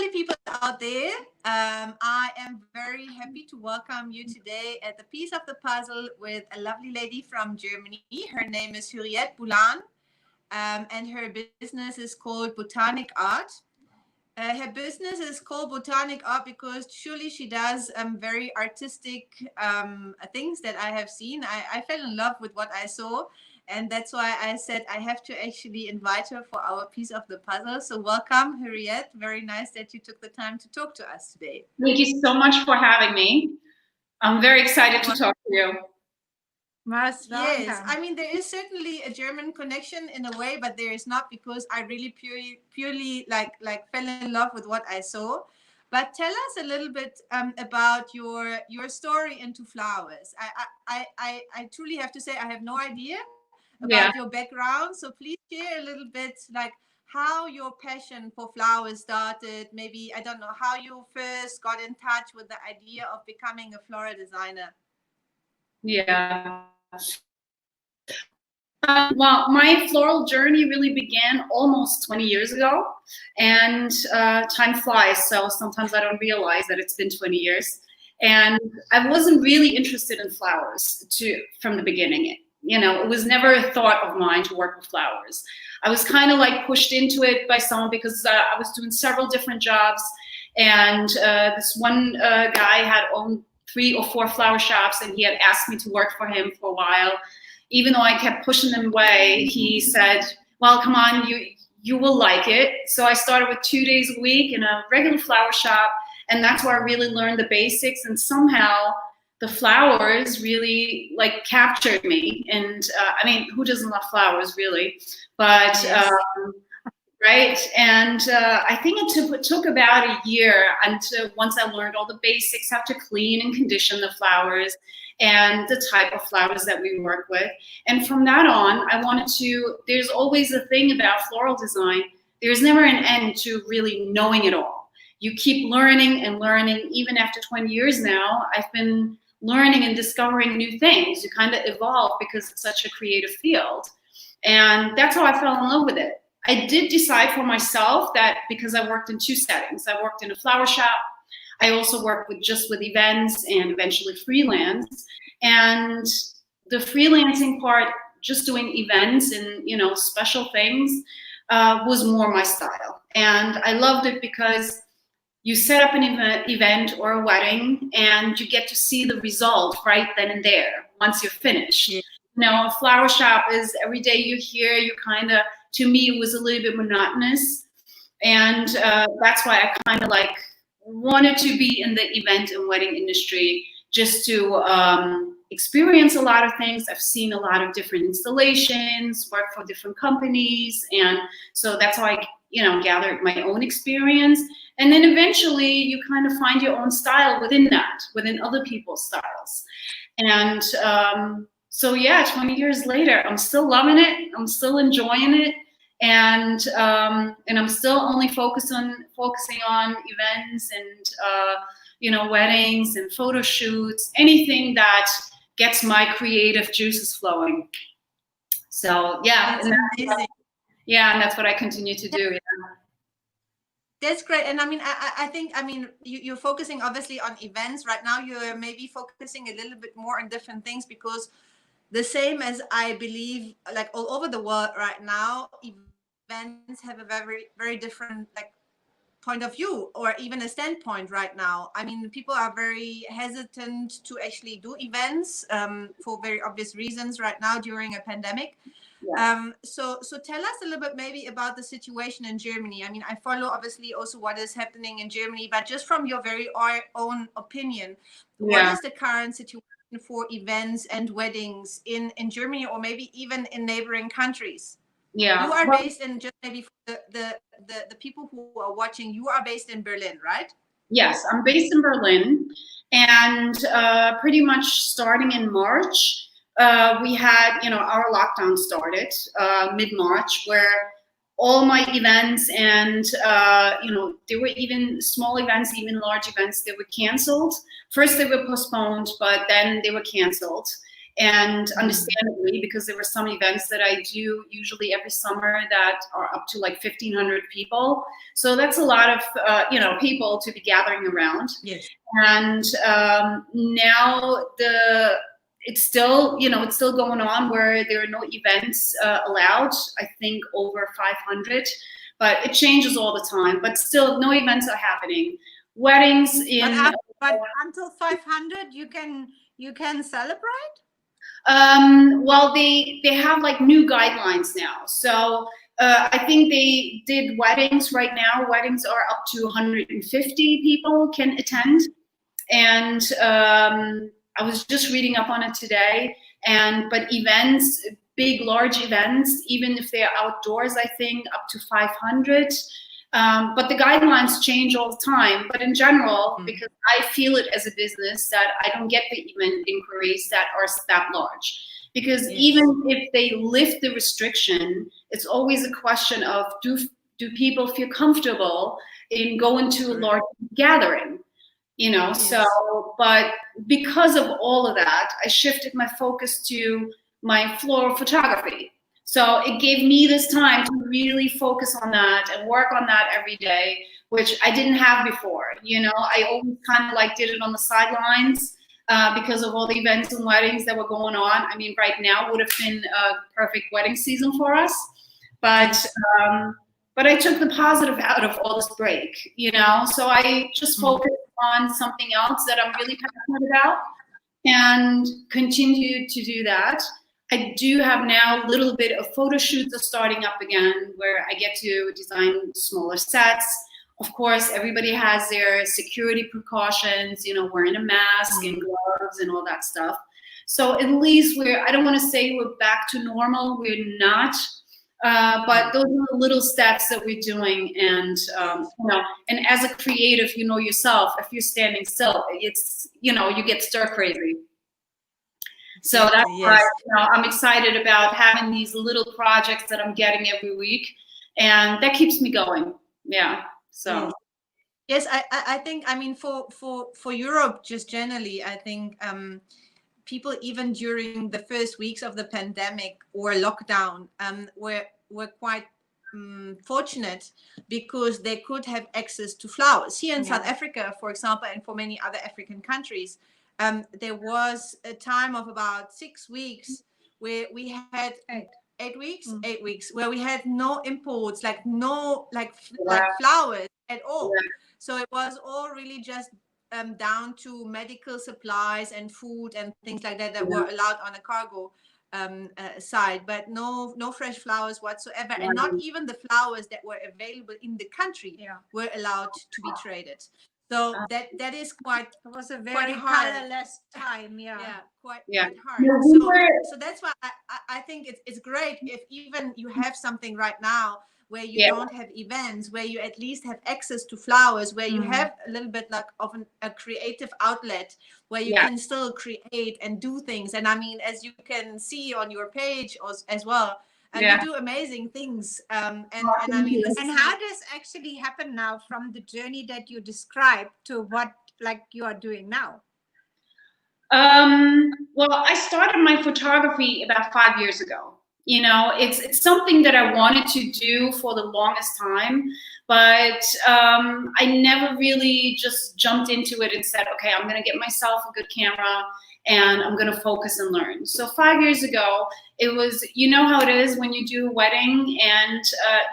lovely people out there. I am very happy to welcome you today at the Piece of the Puzzle with a lovely lady from Germany. Her name is Hürriyet Bulan, and her business is called Botanic Art. Her business is called Botanic Art because surely she does very artistic things that I have seen. I fell in love with what I saw. And that's why I said I have to actually invite her for our piece of the puzzle. So welcome, Hürriyet. Very nice that you took the time to talk to us today. Thank you so much for having me. I'm very excited to talk to you. Yes, I mean, there is certainly a German connection in a way, but there is not, because I really purely like fell in love with what I saw. But tell us a little bit about your story into flowers. I truly have to say I have no idea about your background. So please share a little bit, like how your passion for flowers started. Maybe, I don't know, how you first got in touch with the idea of becoming a floral designer. Yeah. Well, my floral journey really began almost 20 years ago, and time flies, so sometimes I don't realize that it's been 20 years. And I wasn't really interested in flowers from the beginning. You know, it was never a thought of mine to work with flowers. I was kind of like pushed into it by someone because I was doing several different jobs, and this one guy had owned 3 or 4 flower shops, and he had asked me to work for him for a while. Even though I kept pushing him away, he said, well, come on, you will like it. So I started with 2 days a week in a regular flower shop, and that's where I really learned the basics, and somehow the flowers really like captured me. And I mean, who doesn't love flowers, really? But right, and I think it took about a year until once I learned all the basics, how to clean and condition the flowers and the type of flowers that we work with. And from that on, I wanted to, there's always a thing about floral design, there's never an end to really knowing it all. You keep learning and learning. Even after 20 years now, I've been learning and discovering new things. You kind of evolve because it's such a creative field. And that's how I fell in love with it. I did decide for myself that, because I worked in 2 settings. I worked in a flower shop. I also worked just with events and eventually freelance. And the freelancing part, just doing events and, you know, special things, was more my style. And I loved it because you set up an event or a wedding, and you get to see the result right then and there once you're finished. Yeah. You know, a flower shop is every day you're here, you kind of, to me, it was a little bit monotonous. And that's why I kind of like wanted to be in the event and wedding industry, just to experience a lot of things. I've seen a lot of different installations, worked for different companies. And so that's how I, you know, gathered my own experience. And then eventually you kind of find your own style within that, within other people's styles. And so yeah, 20 years later, I'm still loving it. I'm still enjoying it. And I'm still only focusing on events and, you know, weddings and photo shoots, anything that gets my creative juices flowing. So yeah. That's amazing. Yeah, and that's what I continue to do. Yeah. That's great. And I mean, I think, I mean, you're focusing obviously on events right now. You're maybe focusing a little bit more on different things, because the same as I believe, like all over the world right now, events have a very, very different like point of view, or even a standpoint right now. I mean, people are very hesitant to actually do events for very obvious reasons right now during a pandemic. Yeah. So tell us a little bit maybe about the situation in Germany. I mean, I follow obviously also what is happening in Germany, but just from your very own opinion, what is the current situation for events and weddings in Germany, or maybe even in neighboring countries? Yeah, you are based in, just maybe for the people who are watching, you are based in Berlin, right? Yes, I'm based in Berlin, and pretty much starting in March, we had, you know, our lockdown started mid-March, where all my events and, you know, there were even small events, even large events, they were canceled. First they were postponed, but then they were canceled. And understandably, because there were some events that I do usually every summer that are up to like 1,500 people. So that's a lot of, people to be gathering around. Yes. And now it's still going on where there are no events allowed. I think over 500, but it changes all the time. But still, no events are happening. Weddings in. But until 500, you can celebrate. Well, they have like new guidelines now. So I think they did weddings right now. Weddings are up to 150 people can attend. And I was just reading up on it today. But events, big, large events, even if they're outdoors, I think up to 500. But the guidelines change all the time. But in general, because I feel it as a business that I don't get the event inquiries that are that large. Because even if they lift the restriction, it's always a question of do people feel comfortable in going to a large gathering? So, but because of all of that, I shifted my focus to my floral photography. So it gave me this time to really focus on that and work on that every day, which I didn't have before. I always kind of like did it on the sidelines because of all the events and weddings that were going on. I mean, right now would have been a perfect wedding season for us, but I took the positive out of all this break, so I just focused on something else that I'm really passionate about and continued to do that. I do have now a little bit of photo shoots are starting up again where I get to design smaller sets. Of course, everybody has their security precautions, wearing a mask and gloves and all that stuff. So at least I don't want to say we're back to normal. We're not. But those are the little steps that we're doing. And, and as a creative, yourself, if you're standing still, it's, you get stir crazy. So that's why I'm excited about having these little projects that I'm getting every week, and that keeps me going. Yeah. So. Yes, I think, I mean, for Europe, just generally, I think people, even during the first weeks of the pandemic or lockdown, were quite fortunate because they could have access to flowers. Here in South Africa, for example, and for many other African countries, there was a time of about 6 weeks where we had 8 weeks, 8 weeks, where we had no imports, like flowers at all. So it was all really just down to medical supplies and food and things like that were allowed on a cargo side, but no fresh flowers whatsoever, and not even the flowers that were available in the country were allowed to be traded. So that is quite. It was a very colorless time. Quite hard. So that's why I think it's great if even you have something right now where you don't have events, where you at least have access to flowers, where you have a little bit like of a creative outlet where you can still create and do things. And I mean, as you can see on your page as well, you do amazing things. And I mean, and how does actually happen now from the journey that you described to what like you are doing now? Well, I started my photography about 5 years ago. It's something that I wanted to do for the longest time, but I never really just jumped into it and said, okay, I'm going to get myself a good camera and I'm going to focus and learn. So 5 years ago, it was, how it is when you do a wedding and,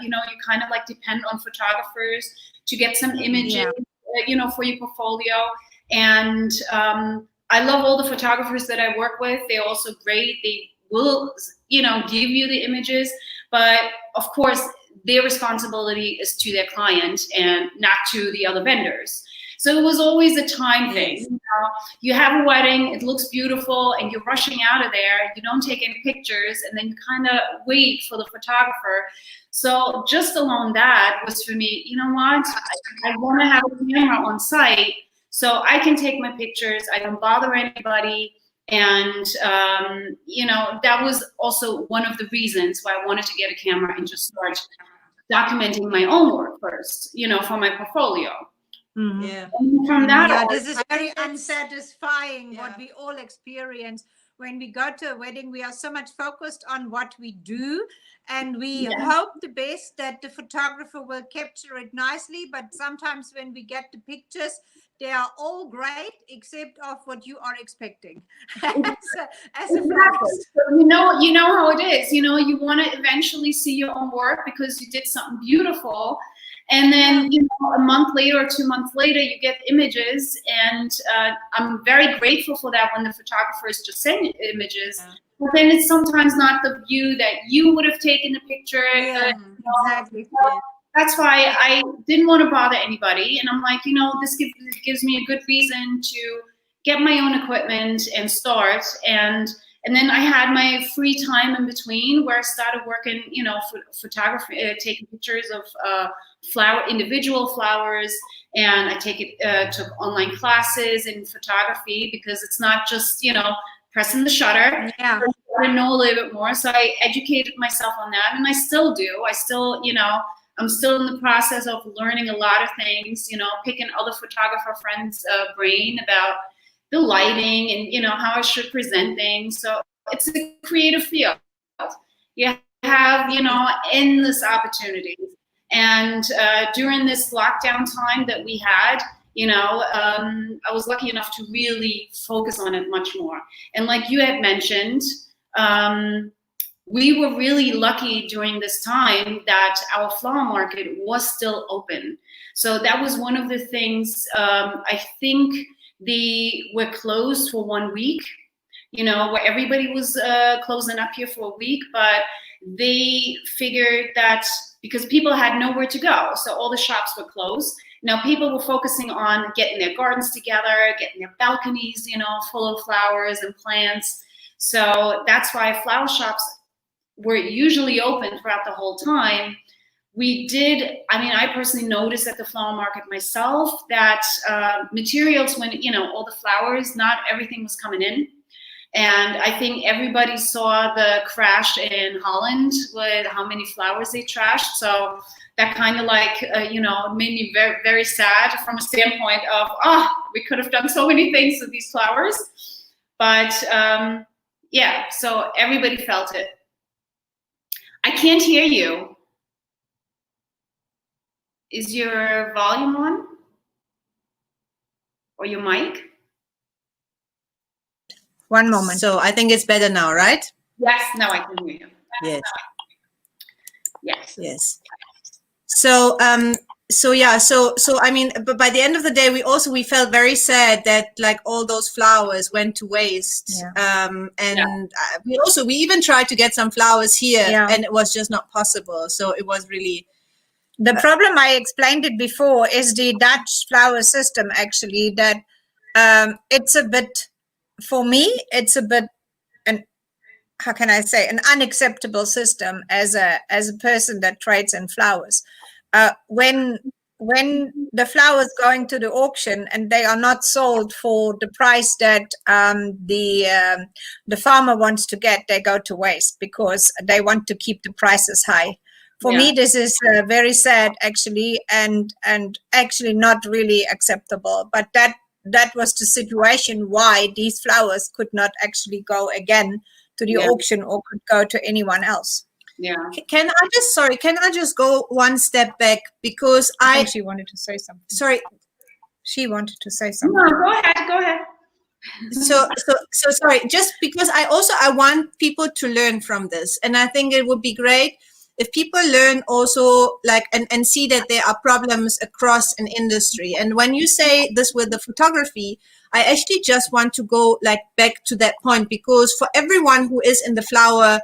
you kind of like depend on photographers to get some images, for your portfolio. And I love all the photographers that I work with. They're also great. They will, give you the images, but of course, their responsibility is to their client and not to the other vendors. So it was always a time thing. You have a wedding, it looks beautiful, and you're rushing out of there. You don't take any pictures, and then you kind of wait for the photographer. So just alone that was for me, you know what? I want to have a camera on site so I can take my pictures. I don't bother anybody. And, that was also one of the reasons why I wanted to get a camera and just start documenting my own work first, for my portfolio. Mm-hmm. And from that this is very unsatisfying what we all experience when we go to a wedding, we are so much focused on what we do, and we Yeah. hope the best that the photographer will capture it nicely. But sometimes when we get the pictures, they are all great except of what you are expecting as a florist. So you know how it is. You know, you want to eventually see your own work because you did something beautiful, and then you know, a month later or 2 months later, you get images, and I'm very grateful for that when the photographers just send images. Yeah. But then it's sometimes not the view that you would have taken the picture. Yeah, exactly. That's why I didn't want to bother anybody, and I'm like, you know, this gives me a good reason to get my own equipment and start. And then I had my free time in between where I started working, you know, photography, taking pictures of individual flowers, and I took online classes in photography because it's not just, you know, pressing the shutter. Yeah. I know a little bit more, so I educated myself on that, and I still do. I still, you know, I'm still in the process of learning a lot of things, you know, picking other photographer friends' brain about the lighting and, you know, how I should present things. So it's a creative field. You have, you know, endless opportunities. And during this lockdown time that we had, you know, I was lucky enough to really focus on it much more. And like you had mentioned, we were really lucky during this time that our flower market was still open. So that was one of the things. I think they were closed for 1 week, you know, where everybody was closing up here for a week, but they figured that because people had nowhere to go, so all the shops were closed. Now people were focusing on getting their gardens together, getting their balconies, you know, full of flowers and plants. So that's why flower shops were usually open throughout the whole time. We did, I mean, I personally noticed at the flower market myself that materials, when, you know, all the flowers, not everything was coming in. And I think everybody saw the crash in Holland with how many flowers they trashed. So that kind of like, you know, made me very, very sad from a standpoint of, oh, we could have done so many things with these flowers. But yeah, so everybody felt it. I can't hear you. Is your volume on? Or your mic? One moment. So I think it's better now, right? Yes, now I can hear you. Yes. Yes. Yes. So so I mean, but by the end of the day, we felt very sad that like all those flowers went to waste. Yeah. And we even tried to get some flowers here, Yeah. and it was just not possible. So it was really The problem, I explained it before, is the Dutch flower system, actually, that it's a bit, for me, it's a bit, how can I say, an unacceptable system as a person that trades in flowers. When the flowers going to the auction and they are not sold for the price that the farmer wants to get, they go to waste because they want to keep the prices high. For me, this is very sad, actually, and actually not really acceptable. But that was the situation why these flowers could not actually go again to the auction or could go to anyone else. Yeah. Can I just go one step back, because I think she wanted to say something. Sorry. She wanted to say something. No, go ahead. So sorry, just because I want people to learn from this, and I think it would be great if people learn also, like, and see that there are problems across an industry. And when you say this with the photography, I actually just want to go like back to that point, because for everyone who is in the flower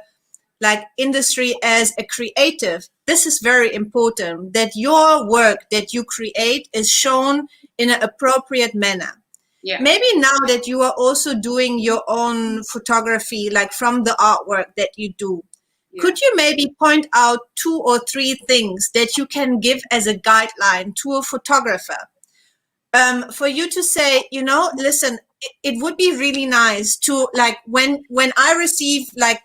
like industry as a creative, this is very important, that your work that you create is shown in an appropriate manner. Yeah. Maybe now that you are also doing your own photography, like from the artwork that you do, could you maybe point out 2 or 3 things that you can give as a guideline to a photographer, for you to say, you know, listen, it would be really nice to, like, when I receive like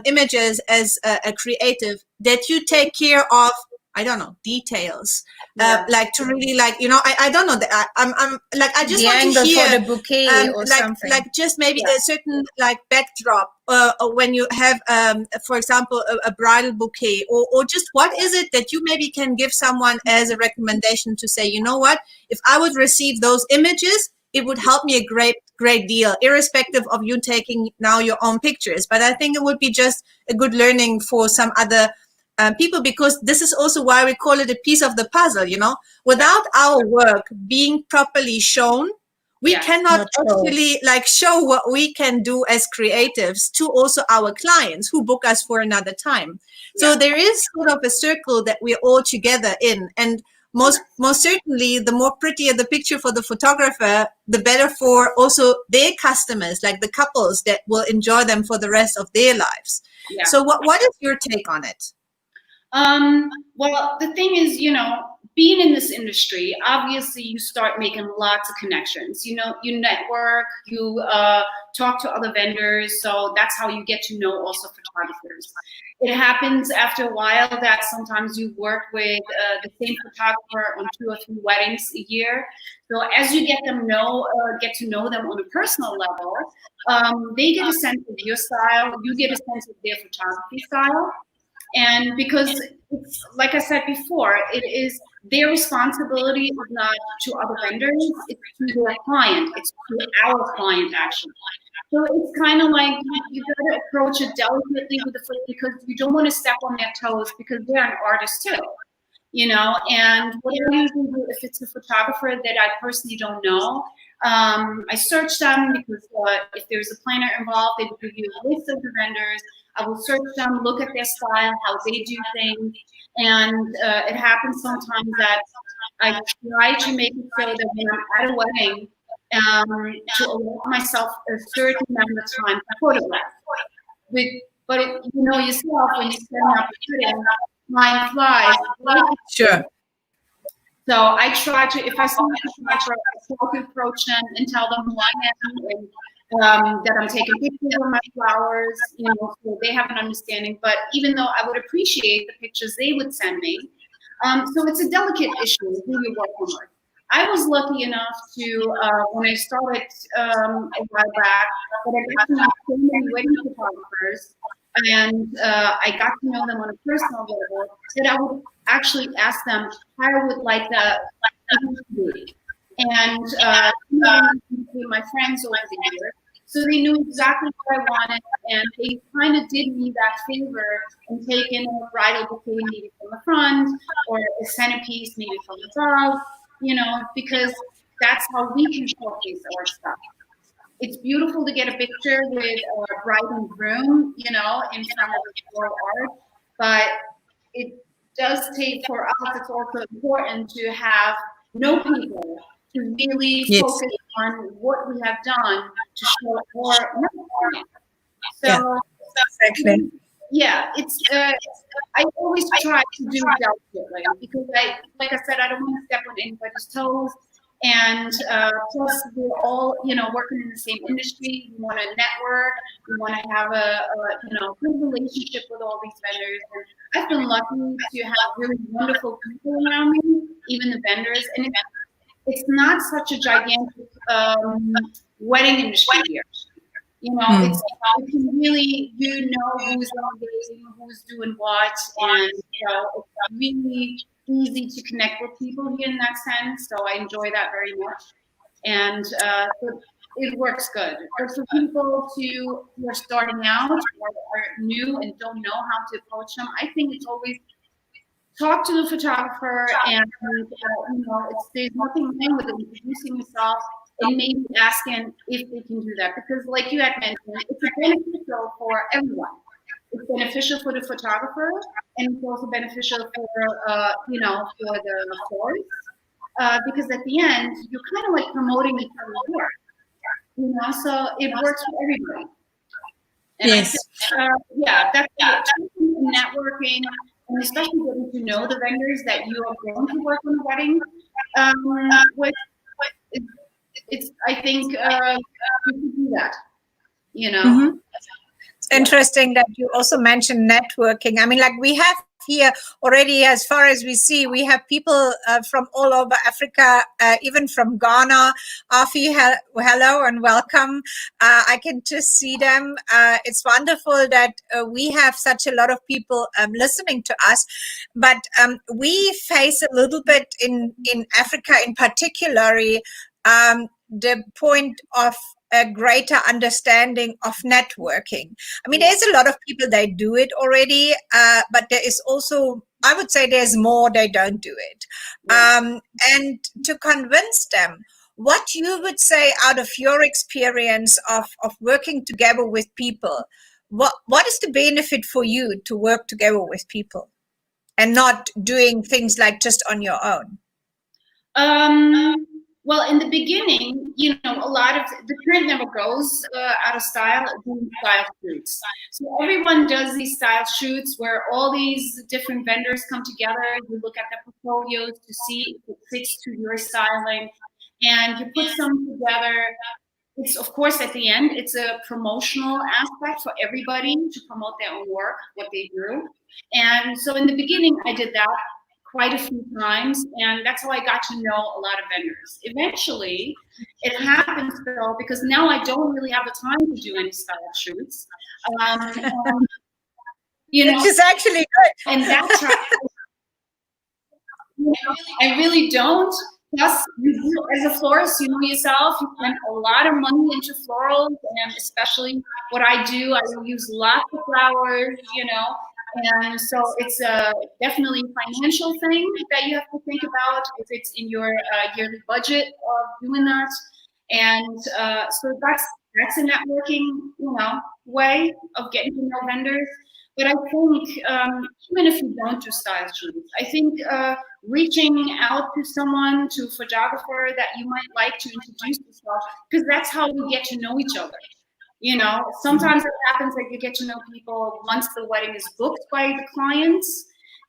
images as a creative, that you take care of I don't know, details, Yeah. like to really like, you know, I don't know that I'm like, I just The want to angle hear for the bouquet or like something. like just maybe Yeah. a certain like backdrop, or when you have for example a bridal bouquet, or just what is it that you maybe can give someone as a recommendation to say, you know what, if I would receive those images, it would help me a great deal, irrespective of you taking now your own pictures. But I think it would be just a good learning for some other people, because this is also why we call it a piece of the puzzle, you know. Without our work being properly shown, we Yes. cannot Not sure. actually like show what we can do as creatives to also our clients who book us for another time. So Yeah. there is sort of a circle that we're all together in, and most certainly the more prettier the picture for the photographer, the better for also their customers, like the couples that will enjoy them for the rest of their lives. Yeah. So what is your take on it? Well, the thing is, you know, being in this industry, obviously you start making lots of connections. You know, you network, you talk to other vendors. So that's how you get to know also photographers. It happens after a while that sometimes you work with the same photographer on 2 or 3 weddings a year. So as you get to know them on a personal level, they get a sense of your style, you get a sense of their photography style. And because it's, like I said before, it is their responsibility, not to other vendors, it's to their client, it's to our client actually. So it's kind of like you got to approach it delicately with the foot, because you don't want to step on their toes, because they're an artist too, you know. And what I usually do, if it's a photographer that I personally don't know, I search them, because if there's a planner involved, they will give you a list of the vendors. I will search them, look at their style, how they do things, and it happens sometimes that I try to make it so that when I'm at a wedding, to allow myself a certain amount of time to photograph. But you know yourself, when you're setting up a shooting, time flies. Sure. So I try to, if I see a photographer, I try to approach them and tell them who I am, and that I'm taking pictures of my flowers, you know, so they have an understanding. But even though I would appreciate the pictures they would send me, so it's a delicate issue who you're working with. I was lucky enough to, when I started a while back, that I got to know so many wedding photographers, and I got to know them on a personal level, that I would actually ask them how I would like the to be. And became my friends over the years. So they knew exactly what I wanted, and they kind of did me that favor and taken a bridal bouquet maybe from the front, or a centerpiece maybe from the back, you know, because that's how we can showcase our stuff. It's beautiful to get a picture with a bride and groom, you know, in front of the floral art, but it does take, for us, it's also important to know people, to really focus on what we have done to show our network. So, Exactly. yeah, it's I always try to do delicately, because like I said, I don't want to step on anybody's toes. And plus, we're all, you know, working in the same industry. We want to network. We want to have a you know, good relationship with all these vendors. And I've been lucky to have really wonderful people around me, even the vendors. And it's not such a gigantic wedding industry here. You know, it's you can really, you know, who's innovating, who's doing what, and so it's really easy to connect with people here in that sense. So I enjoy that very much, and so it works good. But for people who are starting out or are new and don't know how to approach them, I think it's always talk to the photographer, and you know, there's nothing wrong with introducing yourself and maybe asking if they can do that, because like you had mentioned, it's beneficial for everyone. It's beneficial for the photographer, and it's also beneficial for you know, for the florist, because at the end you're kind of like promoting each other's work, you know, so it works for everybody. And Yes. I think, yeah, that's it. Networking, and especially getting to know the vendors that you are going to work on a wedding with. It's I think you can do that, you know. It's interesting that you also mentioned networking. I mean, like, we have here already, as far as we see, we have people from all over Africa, even from Ghana. Afi, hello and welcome. I can just see them. It's wonderful that we have such a lot of people listening to us, but we face a little bit in Africa in particular, the point of a greater understanding of networking. I mean, there's a lot of people, they do it already, but there is also, I would say there's more, they don't do it. And to convince them, what you would say out of your experience of working together with people, what is the benefit for you to work together with people and not doing things like just on your own? Well, in the beginning, you know, a lot of the trend never goes out of style doing style shoots. So everyone does these style shoots where all these different vendors come together. You look at their portfolios to see if it fits to your styling, and you put some together. It's, of course, at the end, it's a promotional aspect for everybody to promote their own work, what they do. And so in the beginning, I did that quite a few times, and that's how I got to know a lot of vendors. Eventually, it happens though, because now I don't really have the time to do any style shoots. You know, which is actually good. And that's right. I really don't. Plus, you, as a florist, you know yourself, you spend a lot of money into florals, and especially what I do, I use lots of flowers, you know, and so it's a definitely financial thing that you have to think about if it's in your yearly budget of doing that. And so that's a networking, you know, way of getting to know vendors. But I think even if you don't do style shoots, I think reaching out to someone, to a photographer that you might like to introduce yourself, because that's how we get to know each other. You know, sometimes it happens that you get to know people once the wedding is booked by the clients,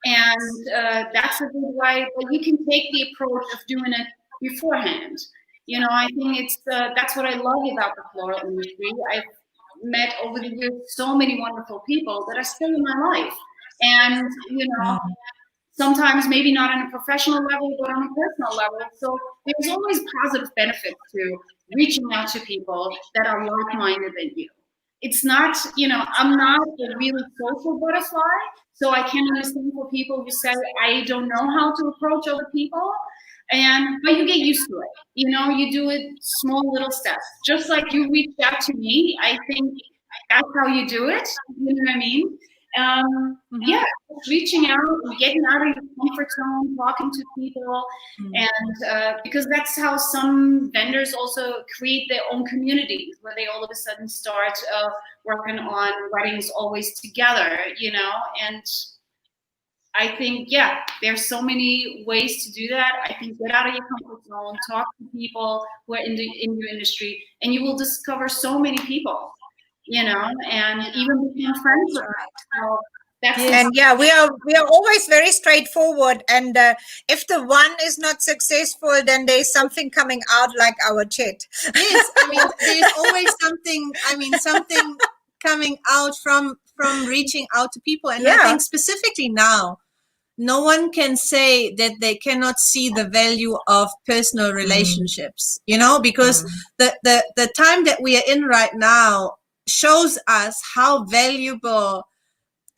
and that's a good way. But you can take the approach of doing it beforehand. You know, I think it's that's what I love about the floral industry. I've met over the years so many wonderful people that are still in my life, and you know, sometimes maybe not on a professional level, but on a personal level. So there's always positive benefits to reaching out to people that are like-minded than you. It's not, you know, I'm not a really social butterfly, so I can understand for people who say, I don't know how to approach other people. But you get used to it. You know, you do it small little steps. Just like you reached out to me, I think that's how you do it. You know what I mean? Yeah, reaching out, getting out of your comfort zone, talking to people, and because that's how some vendors also create their own communities, where they all of a sudden start working on weddings always together, you know. And I think, yeah, there's so many ways to do that. I think get out of your comfort zone, talk to people who are in your industry, and you will discover so many people, you know, and even become friends with them. So and yeah, we are always very straightforward, and if the one is not successful, then there's something coming out like our chat. Yes, I mean, there's always something coming out from reaching out to people. And I think specifically now, no one can say that they cannot see the value of personal relationships, you know, because the time that we are in right now shows us how valuable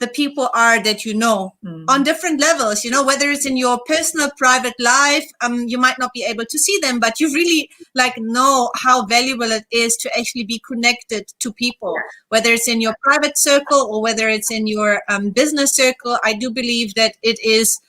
the people are that you know on different levels, you know, whether it's in your personal private life, you might not be able to see them, but you really like know how valuable it is to actually be connected to people, whether it's in your private circle or whether it's in your business circle. I do believe that it is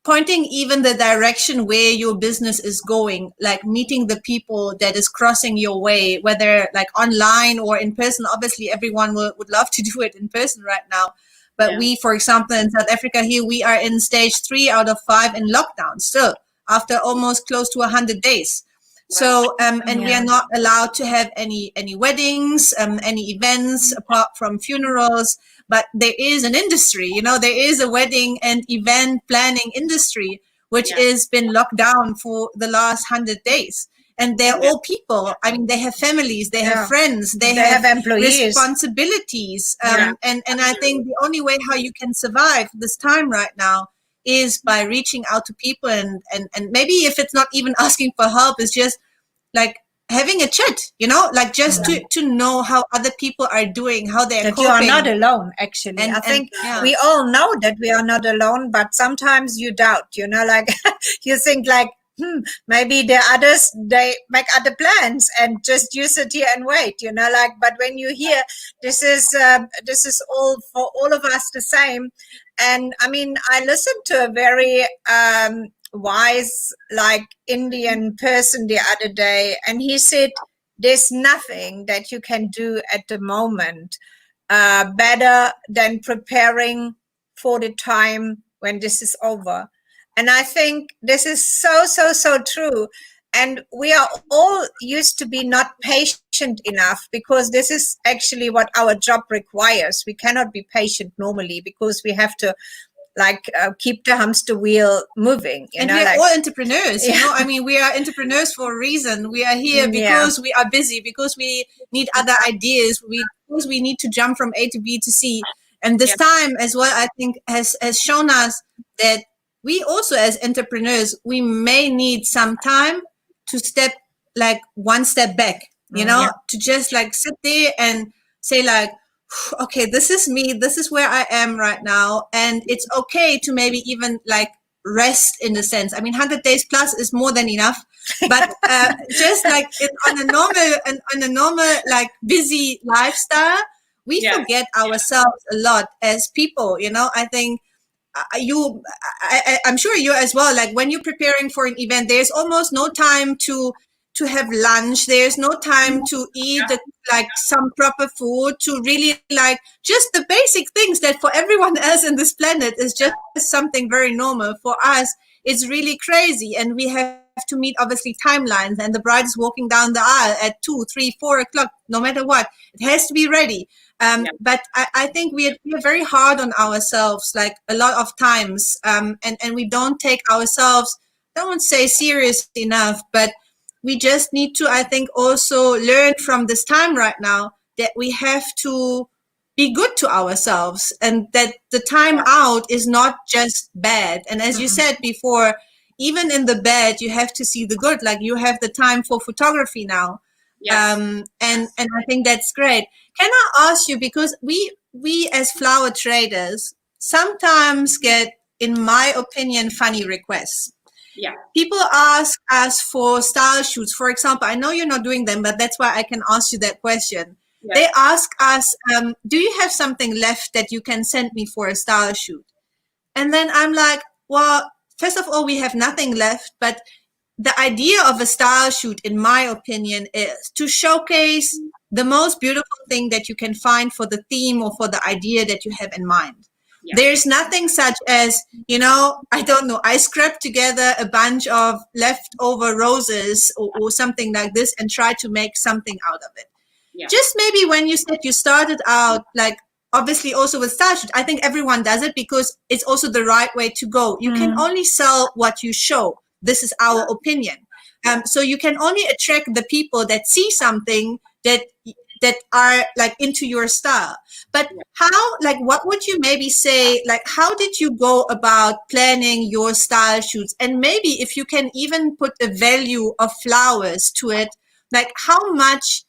pointing even the direction where your business is going, like meeting the people that is crossing your way, whether like online or in person. Obviously, everyone would love to do it in person right now. But we, for example, in South Africa here, we are in stage 3 out of 5 in lockdown still, after almost close to 100 days. So, and we are not allowed to have any weddings, any events apart from funerals. But there is an industry, you know, there is a wedding and event planning industry, which has been locked down for the last 100 days. and they're all people. I mean, they have families, they have friends, they have employees, responsibilities. And I think the only way how you can survive this time right now is by reaching out to people, and maybe if it's not even asking for help, it's just like having a chat, you know, like just to know how other people are doing, how they're that coping. you are not alone, actually. And I think we all know that we are not alone, but sometimes you doubt, you know, like you think like, maybe the others, they make other plans and just you sit here and wait, you know, like, but when you hear this is all for all of us the same. And I mean, I listened to a very wise, like, Indian person the other day, and he said, there's nothing that you can do at the moment better than preparing for the time when this is over. And I think this is so true. And we are all used to be not patient enough, because this is actually what our job requires. We cannot be patient normally because we have to keep the hamster wheel moving. And we're all entrepreneurs, you know. I mean, we are entrepreneurs for a reason. We are here because we are busy, because we need other ideas, because we need to jump from A to B to C. And this time as well, I think has shown us that we also, as entrepreneurs, we may need some time to step like one step back, you know, to just like sit there and say like, okay, this is me, this is where I am right now, and it's okay to maybe even like rest, in a sense. I mean, 100 days plus is more than enough, but just like on a normal like busy lifestyle, we forget ourselves a lot as people, you know. I think I'm sure you as well, like when you're preparing for an event, there's almost no time to have lunch, there's no time to eat like some proper food, to really like just the basic things that for everyone else in this planet is just something very normal. For us, it's really crazy, and we have to meet obviously timelines, and the bride is walking down the aisle at 2, 3, 4 o'clock, no matter what, it has to be ready. But I think we are very hard on ourselves, like a lot of times, and we don't take ourselves, I won't say serious enough, but we just need to, I think, also learn from this time right now that we have to be good to ourselves, and that the time out is not just bad. And as you said before, even in the bad, you have to see the good. Like you have the time for photography now. And I think that's great. Can I ask you, because we as flower traders sometimes get, in my opinion, funny requests. People ask us for style shoots. For example, I know you're not doing them, but that's why I can ask you that question. They ask us, do you have something left that you can send me for a style shoot? And then I'm like, well, first of all, we have nothing left, but the idea of a style shoot, in my opinion, is to showcase the most beautiful thing that you can find for the theme or for the idea that you have in mind. There's nothing such as, you know, I don't know, I scrapped together a bunch of leftover roses or something like this and try to make something out of it. Just maybe when you said you started out, like obviously also with style shoot, I think everyone does it because it's also the right way to go. You can only sell what you show. This is our opinion. So you can only attract the people that see something that are like into your style. But how, like, what would you maybe say, like, how did you go about planning your style shoots? And maybe if you can even put a value of flowers to it, like how much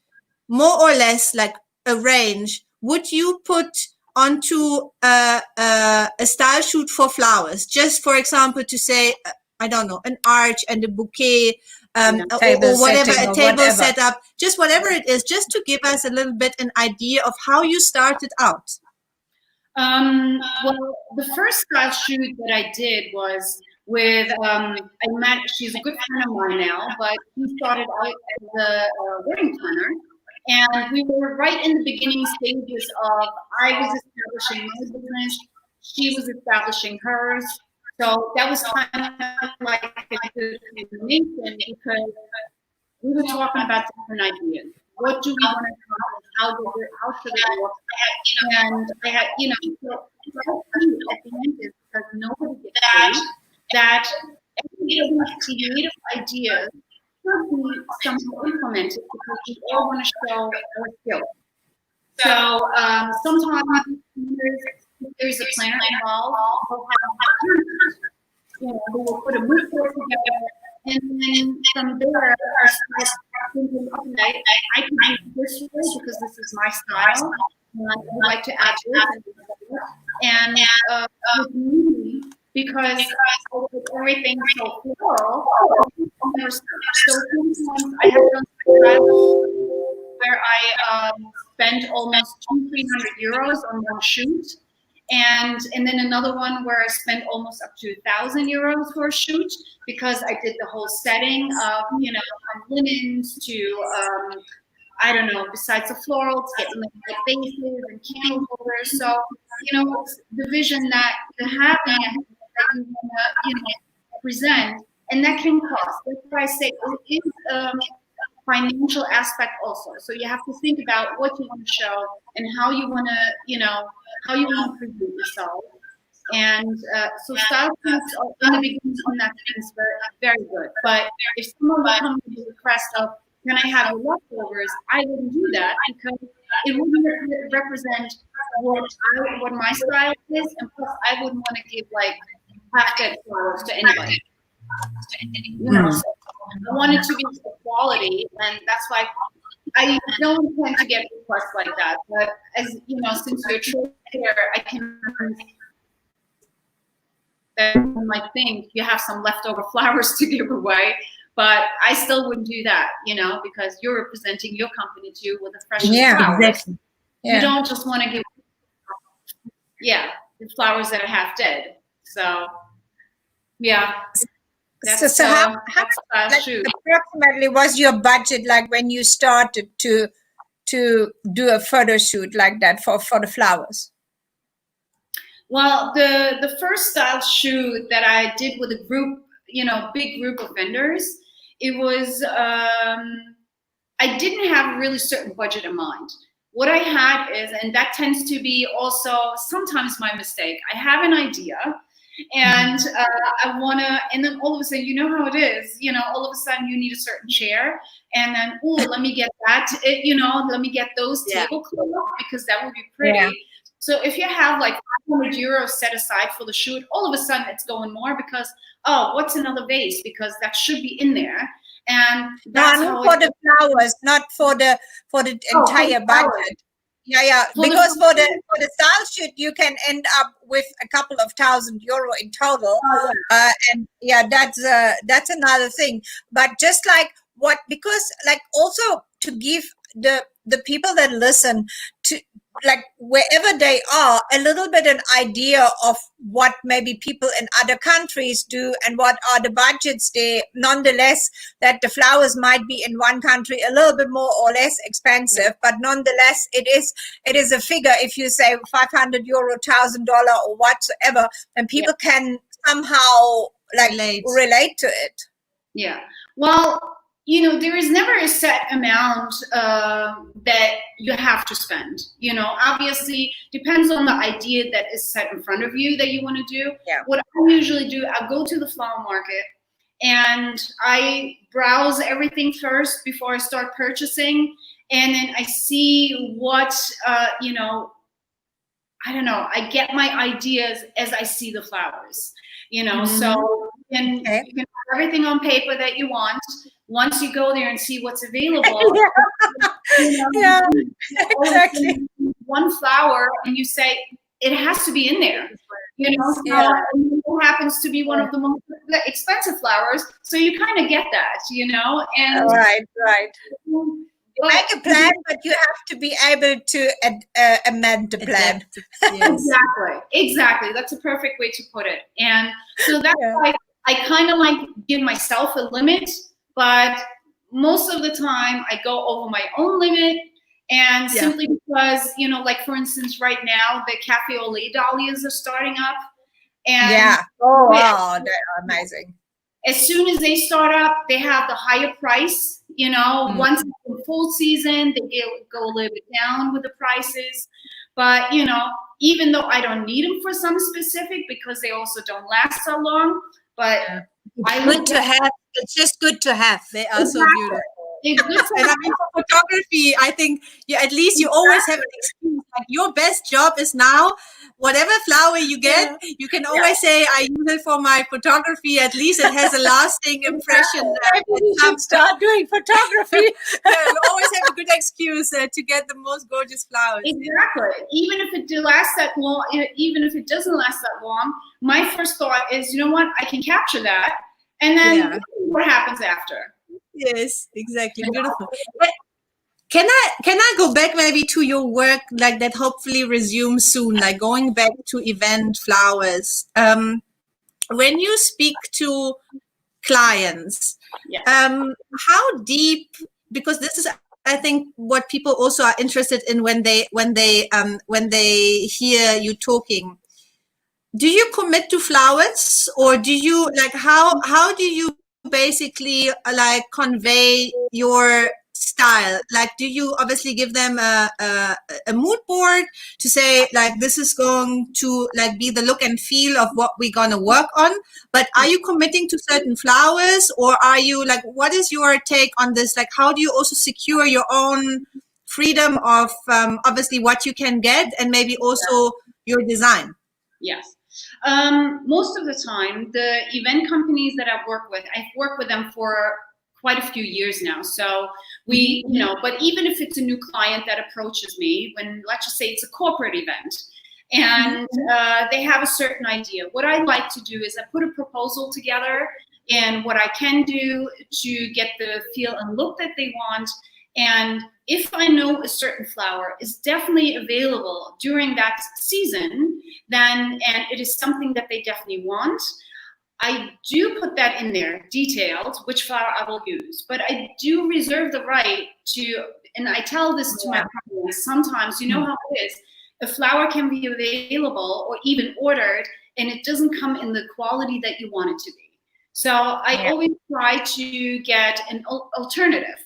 more or less, like a range, would you put onto a style shoot for flowers? Just for example, to say, I don't know, an arch and a bouquet, or whatever, a table setup, just whatever it is, just to give us a little bit an idea of how you started out. Well, the first style shoot that I did was with, she's a good friend of mine now, but she started out as a wedding planner. And we were right in the beginning stages of, I was establishing my business, she was establishing hers. So that was kind of like a good combination, because we were talking about different ideas. What do we want to accomplish? How should it work? And I had, you know, so at the end is, because nobody gets paid, that everybody's creative ideas should be somehow implemented because we all want to show our skills. So sometimes there's a planner involved. We'll have, we will put a mood board together, and then from there, I start thinking, okay, I can do this way because this is my style. And I would like to add this and with me, because everything so floral. So sometimes I have done where I spend almost 200-300 euros on one shoot, and then another one where I spent almost up to 1,000 euros for a shoot because I did the whole setting of from linens to I don't know, besides the florals, getting like vases and candle holders. So it's the vision that you have that you want to present, and that can cost. That's why I say it is financial aspect also. So you have to think about what you want to show and how you want to present yourself. And so style points in the beginning on that is very good. But if someone would come with the request of, can I have your leftovers? I wouldn't do that because it wouldn't represent what my style is, and plus I wouldn't want to give like half-dead flowers to anybody. So I want it to be quality, and that's why I don't intend to get requests like that. But as since you're a trader, I can might think you have some leftover flowers to give away, but I still wouldn't do that, because you're representing your company too with a fresh flowers. Exactly. Yeah. You don't just want to give, the flowers that are half dead. So, yeah. So how approximately was your budget like when you started to do a photo shoot like that for the flowers? Well, the first style shoot that I did with a group, big group of vendors, it was I didn't have a really certain budget in mind. What I had is, and that tends to be also sometimes my mistake, I have an idea and I want to, and then all of a sudden, you know how it is, all of a sudden you need a certain chair, and then, let me get that, let me get those tablecloths because that would be pretty. Yeah. So if you have like 500 euros set aside for the shoot, all of a sudden it's going more because, what's another vase? Because that should be in there. And that's for the flowers, not for the entire budget. Yeah. Because for the style shoot, you can end up with a couple of €1,000 in total. And that's another thing. But just like because like also to give the people that listen to, like wherever they are, a little bit an idea of what maybe people in other countries do and what are the budgets there, nonetheless that the flowers might be in one country a little bit more or less expensive, but nonetheless it is a figure. If you say €500, $1,000 or whatsoever, then people can somehow like relate to it. Yeah. Well, there is never a set amount that you have to spend. Obviously, depends on the idea that is set in front of you that you want to do. Yeah. What I usually do, I go to the flower market and I browse everything first before I start purchasing. And then I see what, I don't know, I get my ideas as I see the flowers, so you can have everything on paper that you want. Once you go there and see what's available, exactly. One flower, and you say it has to be in there. And it happens to be one of the most expensive flowers, so you kind of get that, And right. You make a plan, but you have to be able to amend the plan. Exactly. That's a perfect way to put it. And so that's why I kind of like give myself a limit. But most of the time I go over my own limit, and simply because, like for instance, right now the Cafe au lait dahlias are starting up. And wow, they're amazing. As soon as they start up, they have the higher price. Once it's in full season, they go a little bit down with the prices. But, even though I don't need them for some specific, because they also don't last so long, but Good to have. It's just good to have. They are so beautiful. It's good to And I mean, for photography, I think at least you always have an excuse. Like your best job is now, whatever flower you get, you can always say, I use it for my photography. At least it has a lasting impression. Maybe we should start doing photography. You always have a good excuse to get the most gorgeous flowers. Exactly. Even if it lasts that long, even if it doesn't last that long, my first thought is, you know what, I can capture that. And then what happens after? Yes, exactly. Beautiful. Can I go back maybe to your work, like that hopefully resumes soon, like going back to event flowers? When you speak to clients, how deep, because this is, I think, what people also are interested in when they hear you talking. Do you commit to flowers, or do you like how do you basically like convey your style? Like, do you obviously give them a mood board to say like this is going to like be the look and feel of what we're gonna work on? But are you committing to certain flowers, or are you like, what is your take on this? Like, how do you also secure your own freedom of obviously what you can get and maybe also your design? Yes. Most of the time, the event companies that I've worked with them for quite a few years now. So we, you know, but even if it's a new client that approaches me, when let's just say it's a corporate event, and they have a certain idea, what I like to do is I put a proposal together and what I can do to get the feel and look that they want. And if I know a certain flower is definitely available during that season, then, and it is something that they definitely want, I do put that in there, detailed, which flower I will use. But I do reserve the right to, and I tell this to my clients, sometimes, you know how it is, a flower can be available or even ordered, and it doesn't come in the quality that you want it to be. So I always try to get an alternative.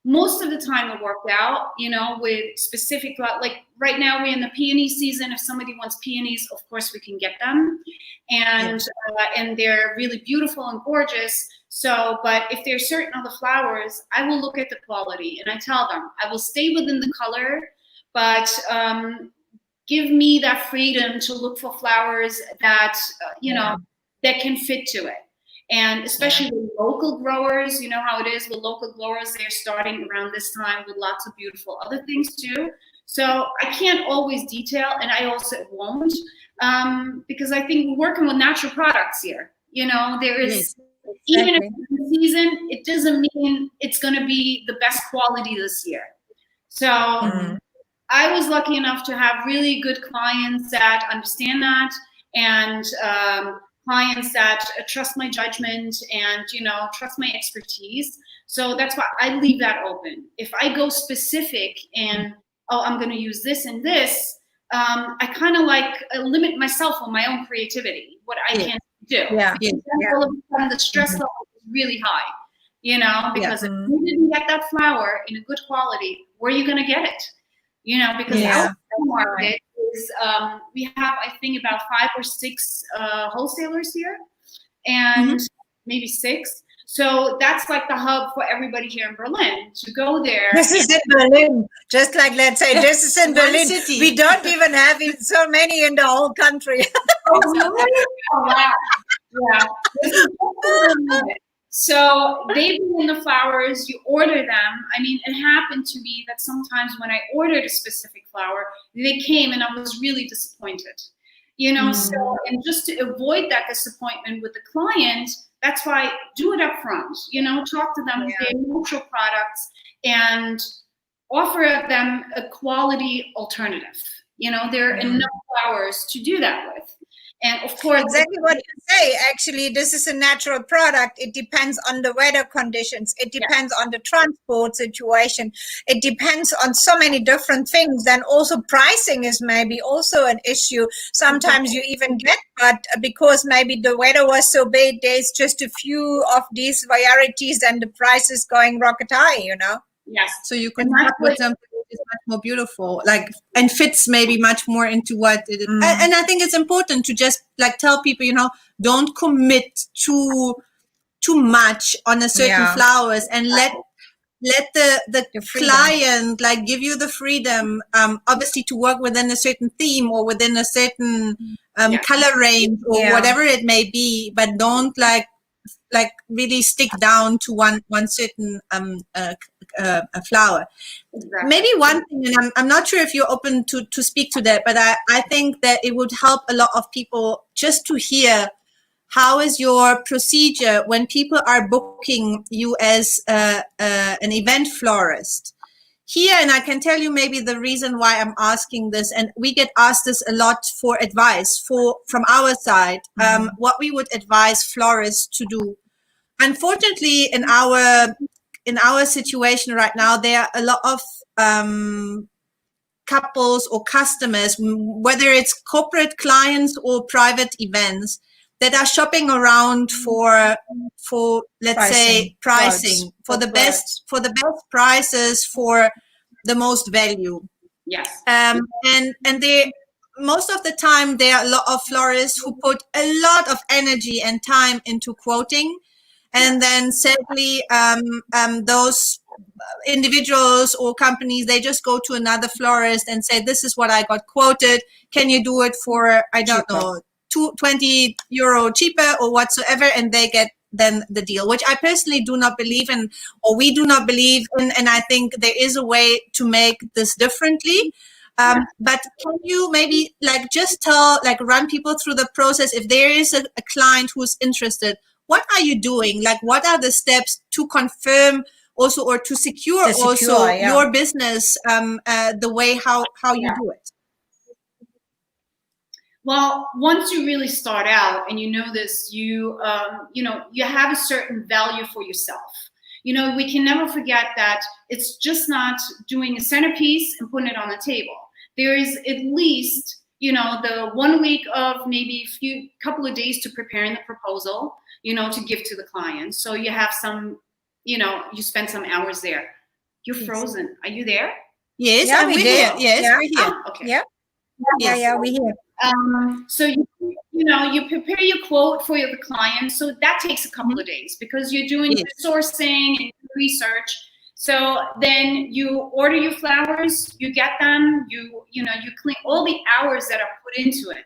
Most of the time it worked out, you know, with specific, like right now we're in the peony season. If somebody wants peonies, of course we can get them. And they're really beautiful and gorgeous. So, but if there's certain other flowers, I will look at the quality and I tell them, I will stay within the color, but give me that freedom to look for flowers that, you know, that can fit to it. And especially with local growers, you know how it is with local growers, they're starting around this time with lots of beautiful other things too. So I can't always detail, and I also won't, because I think we're working with natural products here. You know, there is, even if it's the season, it doesn't mean it's going to be the best quality this year. So I was lucky enough to have really good clients that understand that, and clients that trust my judgment and, you know, trust my expertise. So that's why I leave that open. If I go specific and, oh, I'm going to use this and this, I kind of like limit myself on my own creativity, what I can do. All of a sudden the stress level is really high, you know, because if you didn't get that flower in a good quality, where are you going to get it? You know, because our market is, we have, I think, about 5 or 6 wholesalers here, and maybe 6. So that's like the hub for everybody here in Berlin to go there. This is in Berlin, just like, let's say, this is in Berlin. City. We don't even have so many in the whole country. Oh, wow. Yeah. This is so they bring in the flowers, you order them. I mean, it happened to me that sometimes when I ordered a specific flower, they came and I was really disappointed. You know, so, and just to avoid that disappointment with the client, that's why I do it up front. You know, talk to them, they're neutral products, and offer them a quality alternative. You know, there are enough flowers to do that with. And of course, exactly what you say. Actually, this is a natural product. It depends on the weather conditions. It depends on the transport situation. It depends on so many different things. And also pricing is maybe also an issue. Sometimes you even get, but because maybe the weather was so bad, there's just a few of these varieties and the price is going rocket high, you know? Yes. So you can work with something that is much more beautiful, like, and fits maybe much more into what it is. And I think it's important to just like tell people, you know, don't commit to too much on a certain Yeah. flowers, and let the Your freedom. client like give you the freedom, obviously, to work within a certain theme or within a certain color range or Yeah. whatever it may be, but don't like really stick down to one certain a flower. Exactly. Maybe one thing, and I'm not sure if you're open to speak to that, but I think that it would help a lot of people just to hear how is your procedure when people are booking you as an event florist here. And I can tell you maybe the reason why I'm asking this, and we get asked this a lot for advice from our side, what we would advise florists to do. Unfortunately, in our situation right now, there are a lot of couples or customers, whether it's corporate clients or private events, that are shopping around for let's say pricing for the best prices for the most value. Yes. And they, most of the time, there are a lot of florists who put a lot of energy and time into quoting, and then sadly those individuals or companies, they just go to another florist and say, this is what I got quoted, can you do it for, I don't know, 20 euro cheaper or whatsoever, and they get then the deal, which I personally do not believe in, or we do not believe in. And I think there is a way to make this differently. But can you maybe like just tell, like run people through the process, if there is a client who's interested, what are you doing? Like, what are the steps to confirm also, or to secure also your business, the way how you do it? Well, once you really start out and you know this, you have a certain value for yourself. We can never forget that it's just not doing a centerpiece and putting it on the table. There is at least, the 1 week of maybe couple of days to preparing the proposal, to give to the client. So you have some, you spend some hours there. You're frozen. Are you there? Yes, yeah, we're here. Yes, we're here. Oh, okay. Yeah. Yeah, we're here. So you prepare your quote for the client. So that takes a couple of days because you're doing the sourcing and research. So then you order your flowers, you get them, you clean all the hours that are put into it.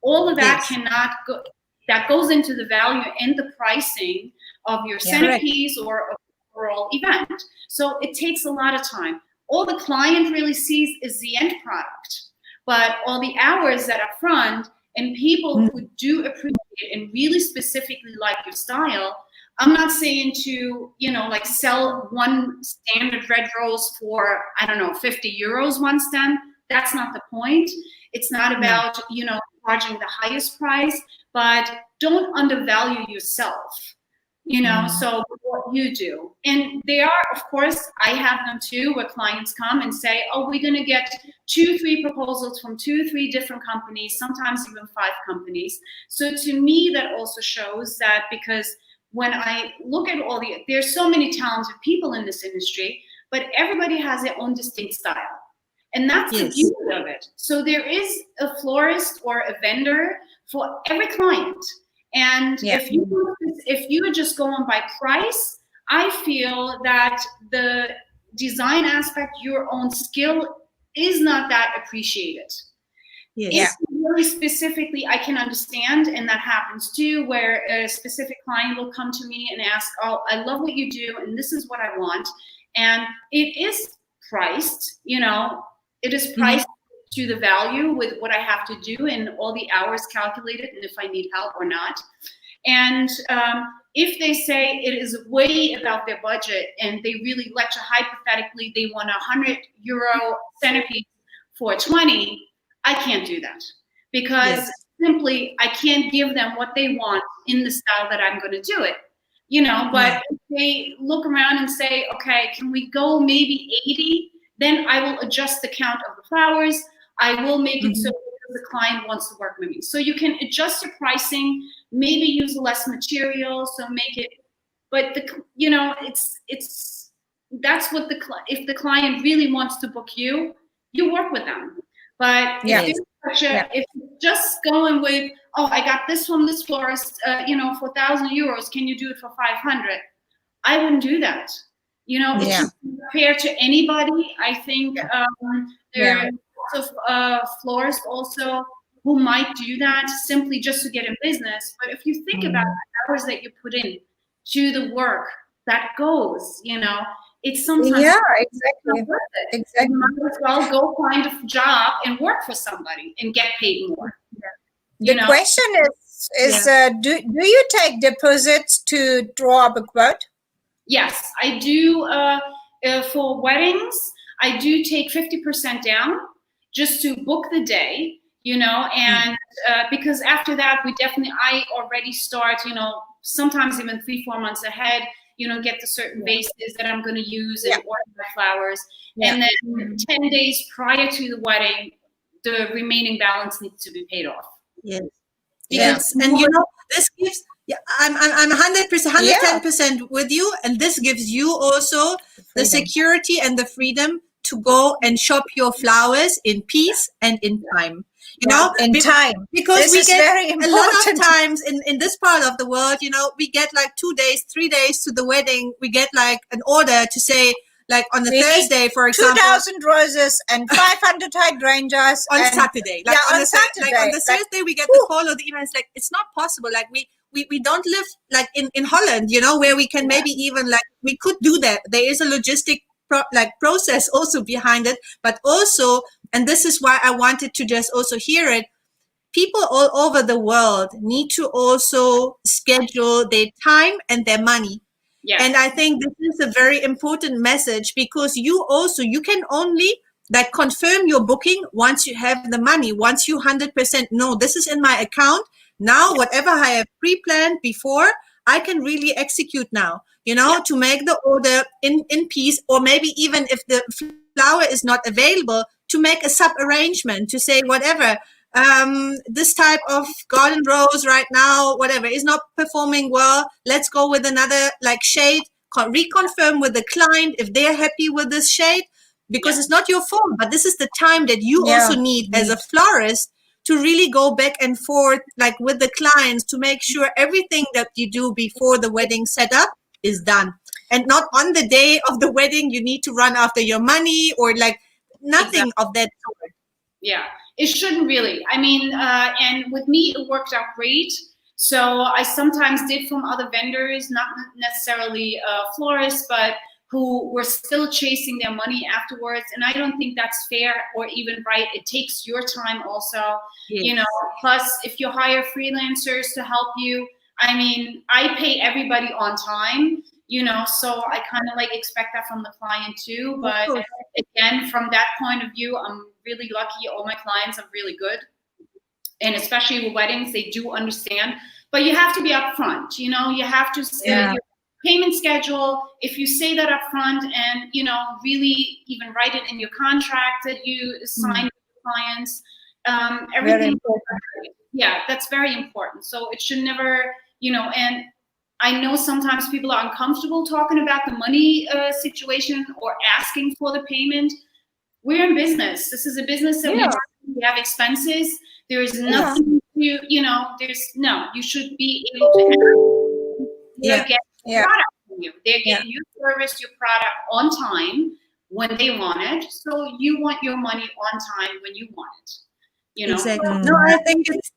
All of that cannot go. That goes into the value and the pricing of your centerpiece or overall event. So it takes a lot of time. All the client really sees is the end product. But all the hours that are front, and people who do appreciate and really specifically like your style, I'm not saying to, like sell one standard red rose for, I don't know, 50 euros one stem. That's not the point. It's not about, charging the highest price, but don't undervalue yourself. So what you do. And they are, of course, I have them too, where clients come and say, oh, we're going to get 2-3 proposals from 2-3 different companies, sometimes even 5 companies. So to me, that also shows that, because when I look at there's so many talented people in this industry, but everybody has their own distinct style. And that's the beauty of it. So there is a florist or a vendor for every client. And if you just go on by price, I feel that the design aspect, your own skill, is not that appreciated. If really specifically, I can understand, and that happens too, where a specific client will come to me and ask, oh, I love what you do, and this is what I want. And it is priced, it is priced to the value with what I have to do and all the hours calculated, and if I need help or not. And if they say it is way above their budget and they really lecture hypothetically, they want 100 euro centerpiece for 20, I can't do that, because simply I can't give them what they want in the style that I'm going to do it. But if they look around and say, okay, can we go maybe 80? Then I will adjust the count of the flowers. I will make it so the client wants to work with me. So you can adjust your pricing, maybe use less material, so make it, but it's that's what if the client really wants to book you, you work with them. But Yeah. if if you're just going with, oh, I got this from this florist, for €1,000, can you do it for 500? I wouldn't do that. It's Yeah. just fair to anybody. I think there are lots of florists also who might do that simply just to get in business. But if you think about the hours that you put in to the work that goes, it's sometimes exactly. not worth it. Exactly. You might as well go find a job and work for somebody and get paid more. The question is do you take deposits to draw up a quote? Yes, I do. For weddings, I do take 50% down just to book the day, and because after that, I already start, sometimes even 3-4 months ahead, get the certain vases that I'm going to use and order the flowers. And then 10 days prior to the wedding, the remaining balance needs to be paid off. Yes. Yes. And this gives, I'm 100%, 110% with you. And this gives you also the security and the freedom to go and shop your flowers in peace and in time. In time. Because this we is get very important. a lot of times in this part of the world, we get like 2 days, 3 days to the wedding. We get like an order to say, like on a Thursday, for example, 2,000 roses and 500 hydrangeas on Saturday. Like on Saturday. Like on the Thursday, we get the call or the email. It's like, it's not possible. Like we don't live like in Holland, where we can maybe even like, we could do that. There is a logistic process also behind it, but also, and this is why I wanted to just also hear it, people all over the world need to also schedule their time and their money. Yes. And I think this is a very important message, because you can only like confirm your booking once you have the money, once you 100% know this is in my account. Now, whatever I have pre-planned before, I can really execute now, to make the order in peace, or maybe even if the flower is not available, to make a sub arrangement to say whatever, this type of garden rose right now, whatever, is not performing well. Let's go with another like shade, reconfirm with the client if they're happy with this shade, because it's not your fault, but this is the time that you also need as a florist to really go back and forth, like with the clients, to make sure everything that you do before the wedding setup is done. And not on the day of the wedding, you need to run after your money or like nothing of that sort. Yeah, it shouldn't really. I mean, and with me, it worked out great. So I sometimes did from other vendors, not necessarily florists, but who were still chasing their money afterwards. And I don't think that's fair or even right. It takes your time also, plus if you hire freelancers to help you, I mean, I pay everybody on time, so I kind of like expect that from the client too. But again, from that point of view, I'm really lucky. All my clients are really good. And especially with weddings, they do understand. But you have to be upfront, you have to your payment schedule. If you say that upfront and, really even write it in your contract that you sign with clients, everything. Yeah, that's very important. So it should never, and I know sometimes people are uncomfortable talking about the money situation or asking for the payment. We're in business. This is a business that we have expenses. There is nothing you should be able to get product from you. They're getting your service, your product on time when they want it. So you want your money on time when you want it. Exactly. No, I think it's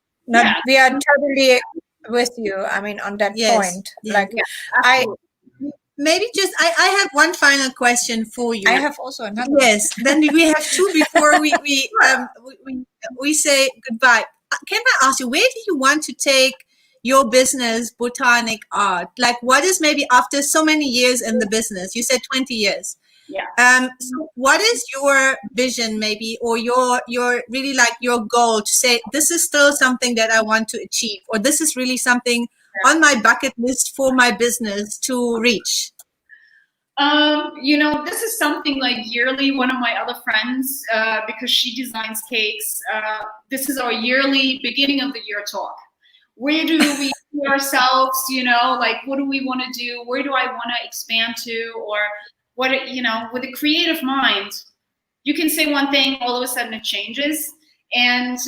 we are totally with you. I mean, on that point, maybe just I have one final question for you. I have also another. Yes, then we have two before we say goodbye. Can I ask you, where do you want to take your business, Botanic Art? Like, what is maybe after so many years in the business? You said 20 years. Yeah. So what is your vision, maybe, or your really like your goal to say this is still something that I want to achieve, or this is really something on my bucket list for my business to reach? This is something like yearly. One of my other friends, because she designs cakes, this is our yearly beginning of the year talk. Where do we see ourselves? Like, what do we want to do? Where do I want to expand to? Or what, with a creative mind, you can say one thing, all of a sudden it changes. And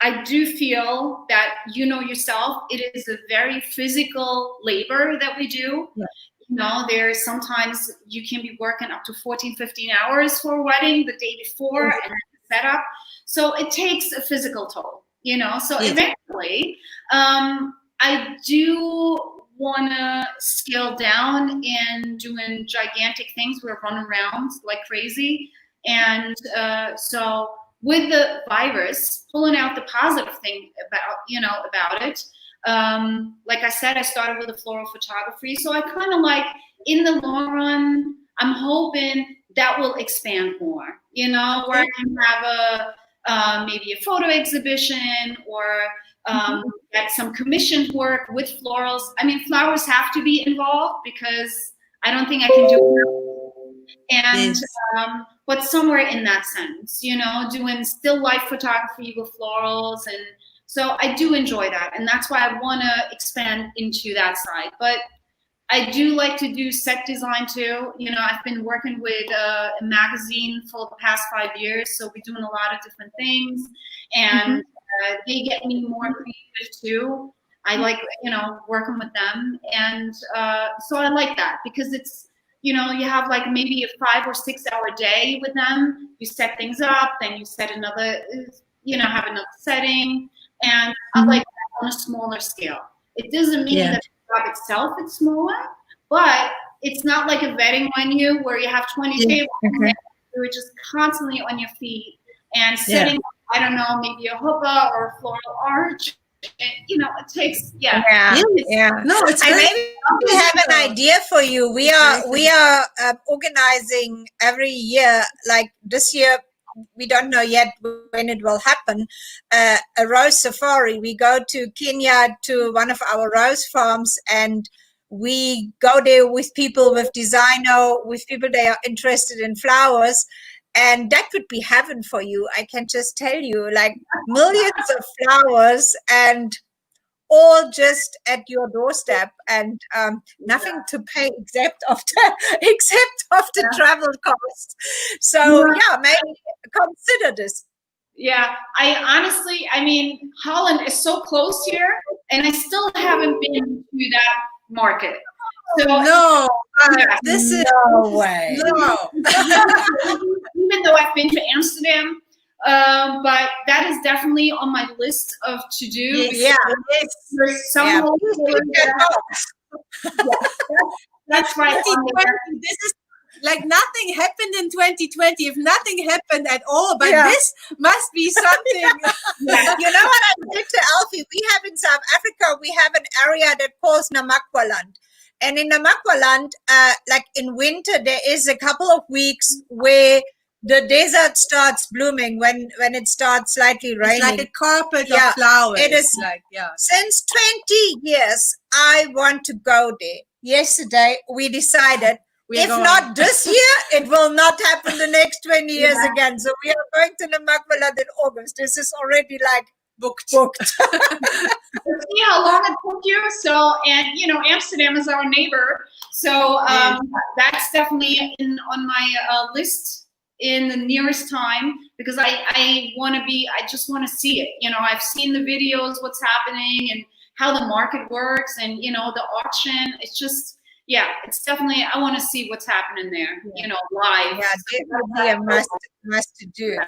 I do feel that, you know yourself, it is a very physical labor that we do. Yeah. You know, there's sometimes you can be working up to 14, 15 hours for a wedding the day before and set up. So it takes a physical toll, you know. So eventually, I do want to scale down and doing gigantic things. We're running around like crazy. And so with the virus, pulling out the positive thing about it, like I said, I started with a floral photography. So I kind of like, in the long run, I'm hoping that will expand more, you know, where I can have maybe a photo exhibition or get some commissioned work with florals. I mean, flowers have to be involved because I don't think I can do it. And but somewhere in that sense, you know, doing still life photography with florals. And so I do enjoy that. And that's why I want to expand into that side. But I do like to do set design too. You know, I've been working with a magazine for the past 5 years. So we're doing a lot of different things. And they get me more creative too. I like, you know, working with them. And so I like that because it's, you know, you have like maybe a 5 or 6 hour day with them. You set things up, then you set another, you know, have another setting. And I like that on a smaller scale. It doesn't mean that the job itself is smaller, but it's not like a wedding venue where you have 20 tables and you're just constantly on your feet and setting up, I don't know, maybe a hookah or a floral arch. You know, it takes No, it's and maybe we have an idea for you. We are organizing every year, like this year. We don't know yet when it will happen. A rose safari. We go to Kenya to one of our rose farms, and we go there with people, with designer, with people that are interested in flowers. And that would be heaven for you. I can just tell you, like millions of flowers and all just at your doorstep, and nothing to pay except of the travel cost. So maybe consider this. Yeah, I honestly, I mean, Holland is so close here, and I still haven't been to that market. So this is no way. No. Even though I've been to Amsterdam, but that is definitely on my list of to do. There's some that's right. This is like nothing happened in 2020. If nothing happened at all, but this must be something. You know what I did to Alfie? We have in South Africa, we have an area that calls Namakwaland. And in Namakwaland, like in winter, there is a couple of weeks where the desert starts blooming when it starts slightly raining. It's like a carpet of flowers. It is like, since 20 years, I want to go there. Yesterday, we decided, if not this year, it will not happen the next 20 years again. So we are going to Namakwaland in August. This is already like booked. See how long it took you. So, and you know, Amsterdam is our neighbor. So that's definitely on my list in the nearest time, because I want to be, I just want to see it. You know, I've seen the videos, what's happening and how the market works and, you know, the auction. It's just, it's definitely, I want to see what's happening there, you know, live. Yeah, definitely a must to do.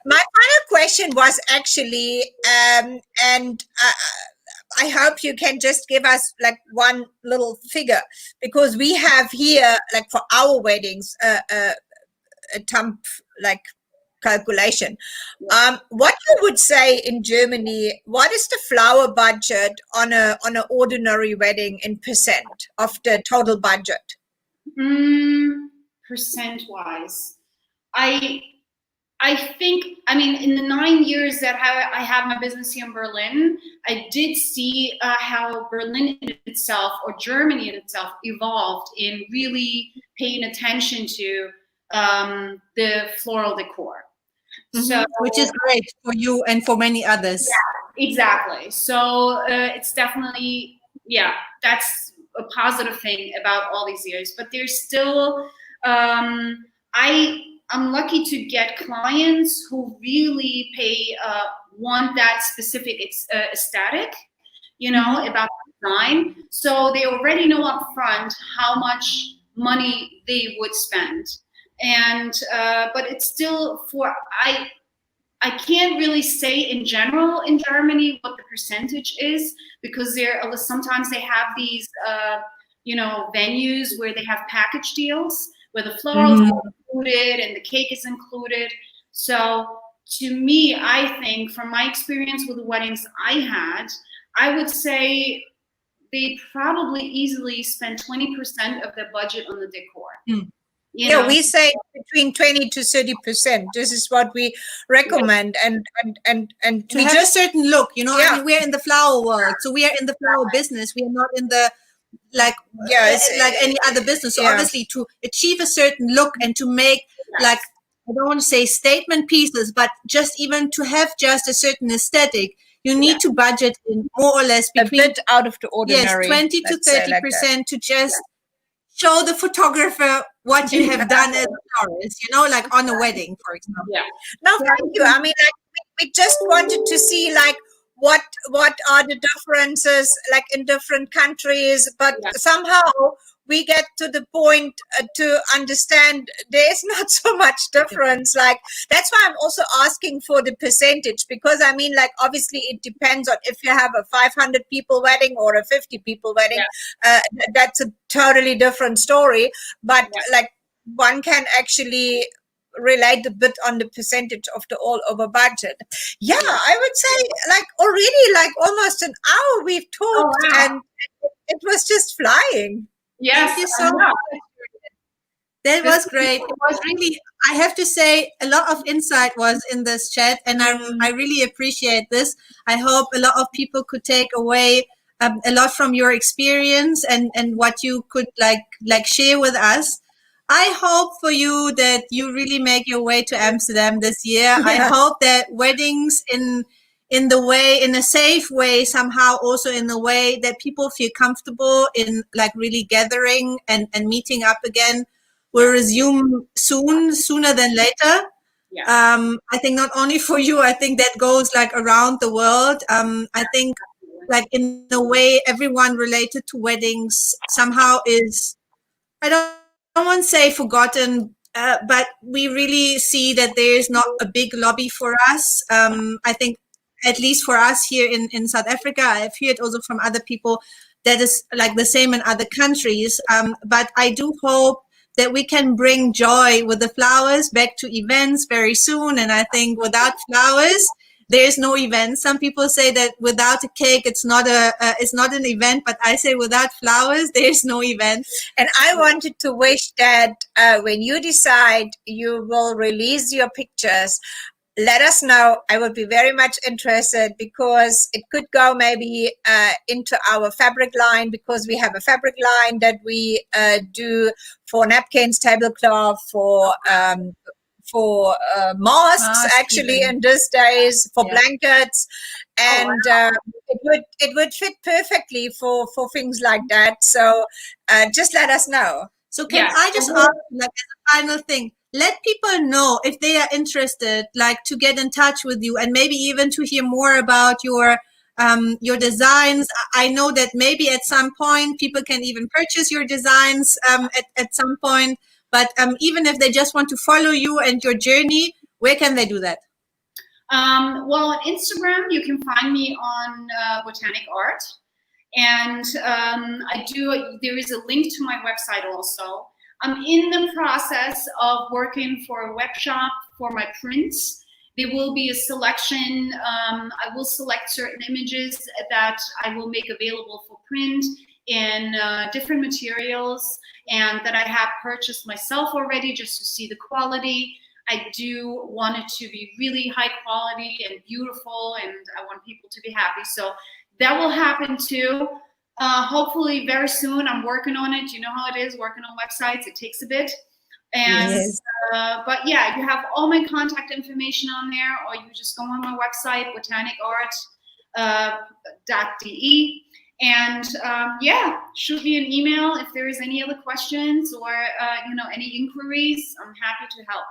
My final question was actually, and I hope you can just give us like one little figure, because we have here, like for our weddings, a thumb like calculation. What you would say in Germany, what is the flower budget on an ordinary wedding in percent of the total budget? Percent wise, I think, I mean, in the 9 years that I have my business here in Berlin, I did see how Berlin in itself, or Germany in itself, evolved in really paying attention to the floral decor. So, which is great for you and for many others. Yeah, exactly. So it's definitely, that's a positive thing about all these years. But there's still, I'm lucky to get clients who really want that specific aesthetic, you know, about design. So they already know up front how much money they would spend. And but it's still I can't really say in general in Germany what the percentage is, because sometimes they have these you know, venues where they have package deals where the florals are included and the cake is included. So to me, I think from my experience with the weddings I had, I would say they probably easily spend 20% of their budget on the decor. You know? We say between 20 to 30%. This is what we recommend, and to we have just a certain look, you know. I mean, we're in the flower world, so we are in the flower business. We are not in the like any other business. So obviously, to achieve a certain look and to make like, I don't want to say statement pieces, but just even to have just a certain aesthetic, you need to budget in more or less between a bit out of the ordinary. 20 to 30% to just show the photographer what you have done as a florist, you know, like on a wedding, for example. No, thank you. I mean, like, we just wanted to see like what are the differences like in different countries, but somehow we get to the point to understand there's not so much difference. Like, that's why I'm also asking for the percentage, because I mean, like, obviously it depends on if you have a 500 people wedding or a 50 people wedding. That's a totally different story. But like, one can actually relate a bit on the percentage of the all over budget. I would say like already like almost an hour we've talked, and it was just flying. Yes, thank you so much. That was great. It was really, I have to say, a lot of insight was in this chat, and I really appreciate this. I hope a lot of people could take away a lot from your experience and what you could like share with us. I hope for you that you really make your way to Amsterdam this year. I hope that weddings in a safe way, somehow also in a way that people feel comfortable in, like really gathering and meeting up again, will resume sooner than later. I think not only for you, I think that goes like around the world. I think like in a way, everyone related to weddings somehow is, I don't want to say forgotten, but we really see that there is not a big lobby for us. I think at least for us here in South Africa, I've heard also from other people that is like the same in other countries. But I do hope that we can bring joy with the flowers back to events very soon. And I think without flowers, there's no event. Some people say that without a cake, it's not an event, but I say without flowers, there's no event. And I wanted to wish that when you decide you will release your pictures, let us know. I would be very much interested, because it could go maybe into our fabric line, because we have a fabric line that we do for napkins, tablecloth, for masks actually in these days, for blankets, and it would fit perfectly for things like that. So just let us know. So can I just ask, like, as a final thing, let people know if they are interested, like to get in touch with you and maybe even to hear more about your designs. I know that maybe at some point people can even purchase your designs at some point. But even if they just want to follow you and your journey, where can they do that? Well, on Instagram, you can find me on Botanic Art. And there is a link to my website also. I'm in the process of working for a web shop for my prints. There will be a selection. I will select certain images that I will make available for print in different materials, and that I have purchased myself already just to see the quality. I do want it to be really high quality and beautiful, and I want people to be happy. So that will happen too. Hopefully very soon. I'm working on it. You know how it is working on websites. It takes a bit. And but yeah, you have all my contact information on there, or you just go on my website, botanicart.de. And shoot me an email if there is any other questions or any inquiries. I'm happy to help.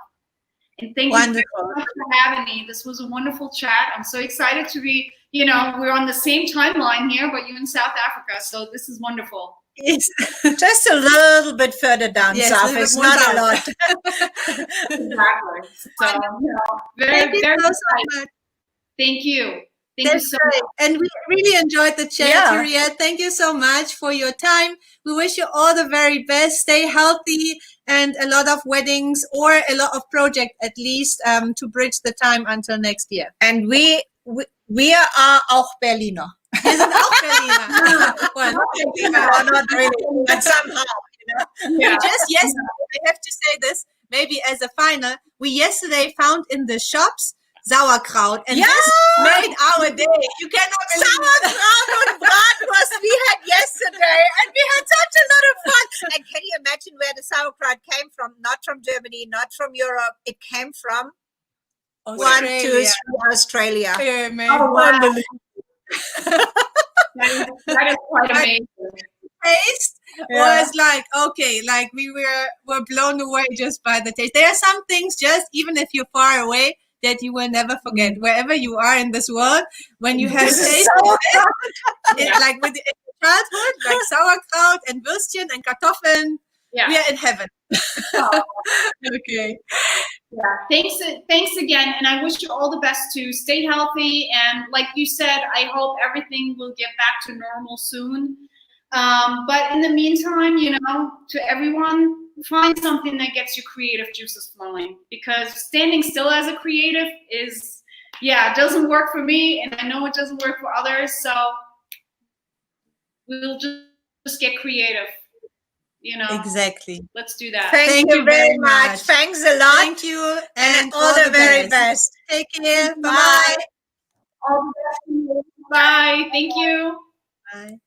And thank you so much for having me. This was a wonderful chat. I'm so excited to be, you know, we're on the same timeline here, but you're in South Africa. So this is wonderful. Yes. Just a little bit further down south. It's not a lot. Exactly. So, you know, very, very so much. Thank you. Thank you so much. And we really enjoyed the chat, Hürriyet. Thank you so much for your time. We wish you all the very best. Stay healthy and a lot of weddings or a lot of projects at least to bridge the time until next year. And we are auch Berliner. Wir sind auch Berliner. Well, not really, but somehow. You know? Just yesterday, I have to say this, maybe as a final, we yesterday found in the shops sauerkraut, and this made our day. You cannot sauerkraut and bratwurst we had yesterday, and we had such a lot of fun. And can you imagine where the sauerkraut came from? Not from Germany, not from Europe. It came from Australia. Yeah, man. Oh, wow. that is quite amazing. Taste was like, okay, like we were blown away just by the taste. There are some things, just even if you're far away, that you will never forget. Wherever you are in this world, when you have tasted it, like with in childhood, like sauerkraut and Würstchen and Kartoffeln, we are in heaven. Okay. Yeah, thanks again, and I wish you all the best to stay healthy. And like you said, I hope everything will get back to normal soon. But in the meantime, you know, to everyone, find something that gets your creative juices flowing, because standing still as a creative is, it doesn't work for me, and I know it doesn't work for others. So we'll just get creative. You know, exactly. Let's do that. Thank you very much. Thanks a lot. Thank you, and all the very best. Take care. Bye. All the best. Bye. Thank you. Bye.